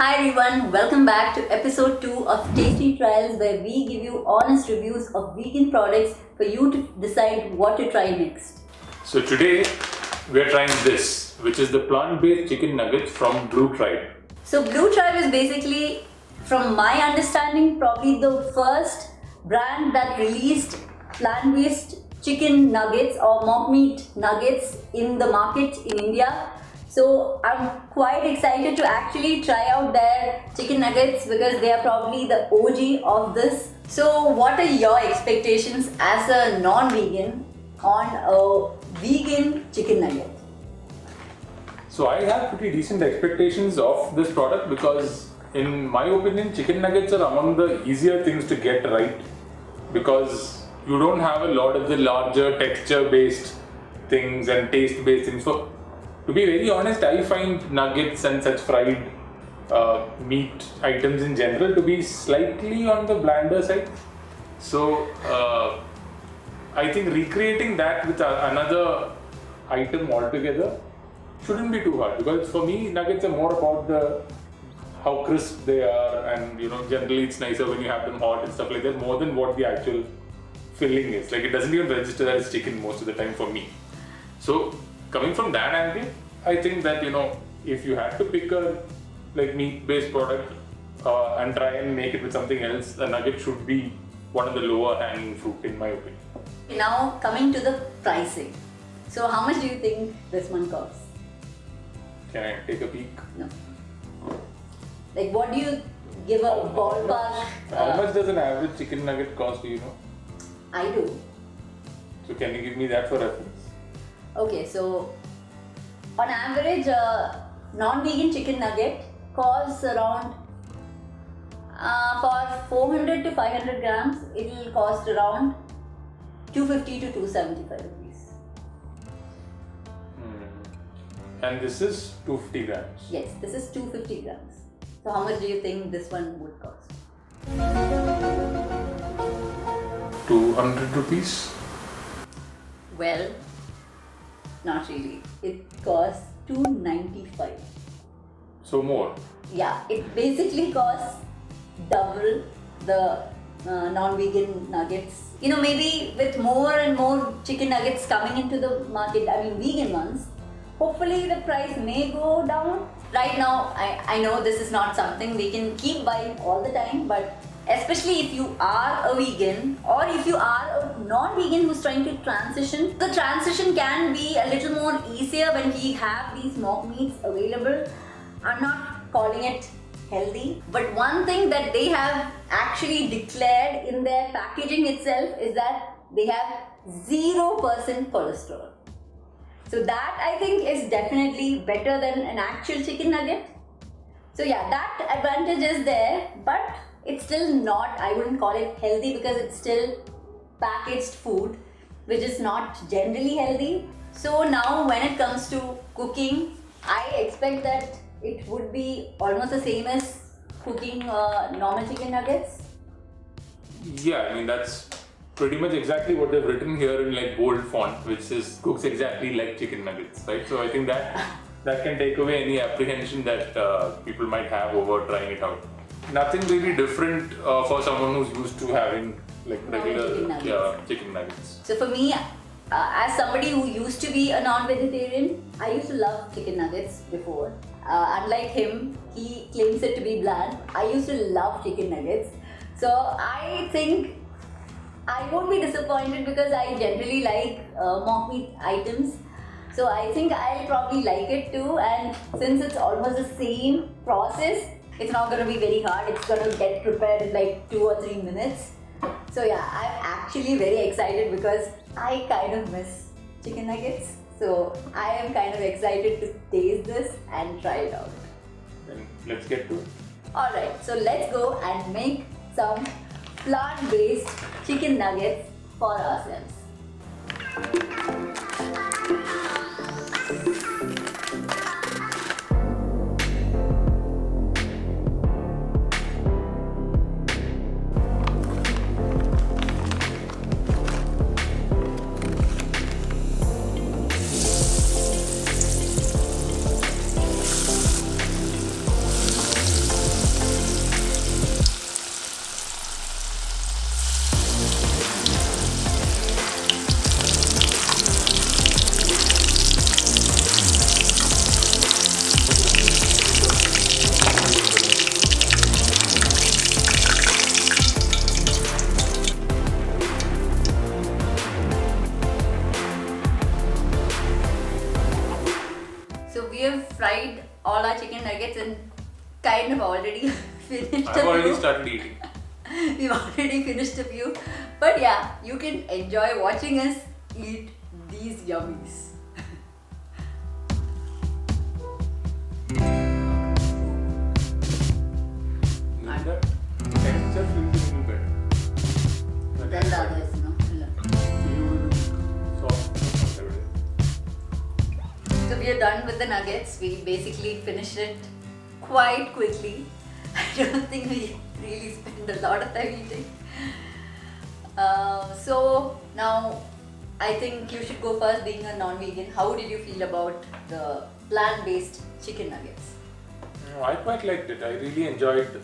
Hi everyone, welcome back to episode 2 of Tasty Trials, where we give you honest reviews of vegan products for you to decide what to try next. So today we are trying this, which is the plant-based chicken nuggets from Blue Tribe. So Blue Tribe is basically, from my understanding, probably the first brand that released plant-based chicken nuggets or mock meat nuggets in the market in India. So I'm quite excited to actually try out their chicken nuggets because they are probably the OG of this. So what are your expectations as a non-vegan on a vegan chicken nugget? So I have pretty decent expectations of this product because in my opinion, chicken nuggets are among the easier things to get right because you don't have a lot of the larger texture-based things and taste-based things. So to be very honest, I find nuggets and such fried meat items in general to be slightly on the blander side. So I think recreating that with another item altogether shouldn't be too hard because for me nuggets are more about how crisp they are, and generally it's nicer when you have them hot and stuff like that more than what the actual filling is. Like, it doesn't even register as chicken most of the time for me. So coming from that angle, I think that if you had to pick a meat-based product and try and make it with something else, a nugget should be one of the lower hanging fruit in my opinion. Now coming to the pricing. So how much do you think this one costs? Can I take a peek? No. Like, what do you give a ballpark? How much does an average chicken nugget cost, do you know? I do. So can you give me that for reference? Okay, so on average, non-vegan chicken nugget costs around, for 400 to 500 grams, it will cost around 250 to 275 rupees. And this is 250 grams? Yes, this is 250 grams. So how much do you think this one would cost? 200 rupees? Well, not really. It costs 295. So more? Yeah, it basically costs double the non-vegan nuggets. Maybe with more and more chicken nuggets coming into the market, vegan ones, hopefully the price may go down. Right now, I know this is not something we can keep buying all the time, but especially if you are a vegan or if you are a non-vegan who's trying to transition, the transition can be a little more easier when we have these mock meats available. I'm not calling it healthy, but one thing that they have actually declared in their packaging itself is that they have 0% cholesterol. So that, I think, is definitely better than an actual chicken nugget. So yeah, that advantage is there, but it's still not, I wouldn't call it healthy because it's still packaged food, which is not generally healthy. So now when it comes to cooking, I expect that it would be almost the same as cooking normal chicken nuggets. Yeah, that's pretty much exactly what they've written here in bold font, which is cooks exactly like chicken nuggets, right? So I think that can take away any apprehension that people might have over trying it out. Nothing really different for someone who's used to having regular chicken nuggets. So for me, as somebody who used to be a non-vegetarian, I used to love chicken nuggets before. Unlike him, he claims it to be bland. I used to love chicken nuggets. So I think I won't be disappointed because I generally like mock meat items. So I think I'll probably like it too, and since it's almost the same process, it's not going to be very hard. It's going to get prepared in 2 or 3 minutes. So yeah, I'm actually very excited because I kind of miss chicken nuggets. So I am kind of excited to taste this and try it out. Then let's get to it. Alright, so let's go and make some plant-based chicken nuggets for ourselves. kind of already finished I've already a few. started eating. We've already finished a few. But yeah, you can enjoy watching us eat these yummies. Maybe that texture feels a little better. Then the others, no? Soft, whatever it is. So we are done with the nuggets. We basically finished it quite quickly. I don't think we really spent a lot of time eating. So now I think you should go first, being a non-vegan. How did you feel about the plant-based chicken nuggets? No, I quite liked it. I really enjoyed.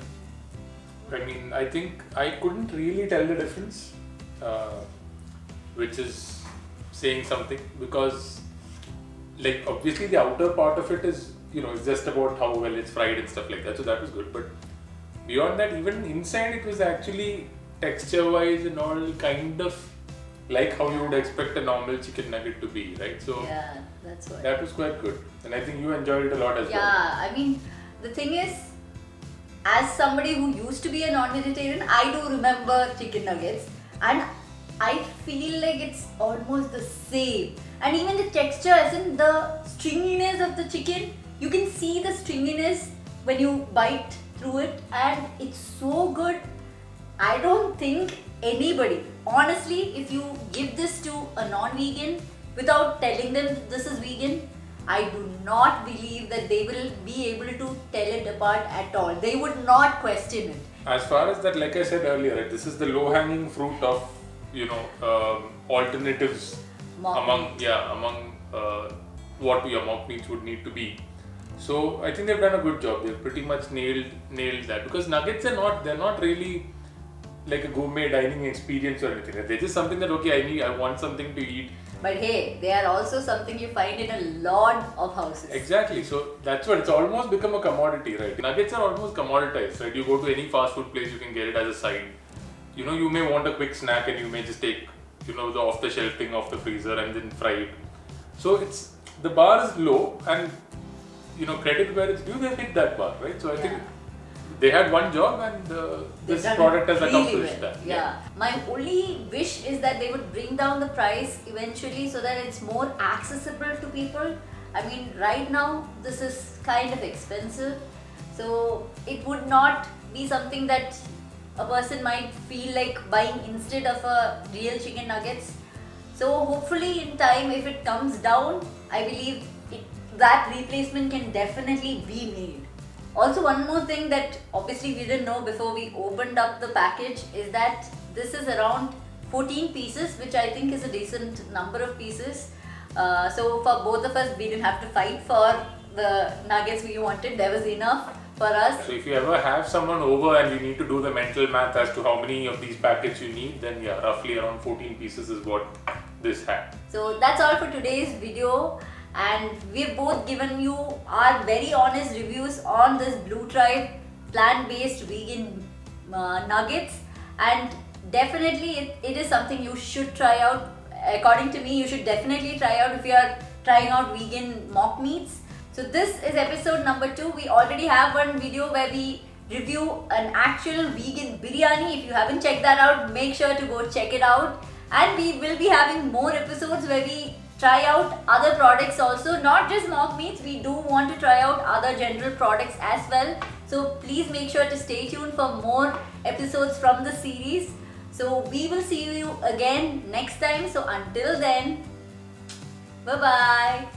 I mean, I think I couldn't really tell the difference, which is saying something, because, like, obviously the outer part of it is, it's just about how well it's fried and stuff like that. So that was good. But beyond that, even inside, it was actually texture-wise and all kind of like how you would expect a normal chicken nugget to be, right? So Yeah, that's why. that was quite good, and I think you enjoyed it a lot as well. Yeah, I mean, the thing is, as somebody who used to be a non-vegetarian, I do remember chicken nuggets, and I feel like it's almost the same. And even the texture, as in the stringiness of the chicken, you can see the stringiness when you bite through it, and it's so good. I don't think anybody, honestly, if you give this to a non-vegan without telling them this is vegan, I do not believe that they will be able to tell it apart at all. They would not question it. As far as that, like I said earlier, right, this is the low-hanging fruit of alternatives Mock among what your mock meats would need to be. So I think they've done a good job. They've pretty much nailed that, because nuggets they're not really like a gourmet dining experience or anything. They're just something that, okay, I want something to eat. But hey, they are also something you find in a lot of houses. Exactly. So that's what, it's almost become a commodity, right? Nuggets are almost commoditized, right? You go to any fast food place, you can get it as a side. You may want a quick snack and you may just take, the off-the-shelf thing off the freezer and then fry it. So the bar is low, and credit where it's due, they've hit that bar, right? So I think they had one job, and this product has accomplished that. Yeah. My only wish is that they would bring down the price eventually so that it's more accessible to people. I mean, right now this is kind of expensive, so it would not be something that a person might feel like buying instead of a real chicken nuggets. So hopefully in time, if it comes down, I believe that replacement can definitely be made. Also, one more thing that obviously we didn't know before we opened up the package is that this is around 14 pieces, which I think is a decent number of pieces. So for both of us, we didn't have to fight for the nuggets we wanted. There was enough for us. So if you ever have someone over and you need to do the mental math as to how many of these packets you need, then roughly around 14 pieces is what this had. So that's all for today's video. And we've both given you our very honest reviews on this Blue Tribe plant-based vegan nuggets, and definitely it is something you should try out. According to me, you should definitely try out if you are trying out vegan mock meats. So this is episode number 2. We already have one video where we review an actual vegan biryani. If you haven't checked that out, make sure to go check it out. And we will be having more episodes where we try out other products also, not just mock meats. We do want to try out other general products as well. So please make sure to stay tuned for more episodes from the series. So we will see you again next time. So until then, bye bye.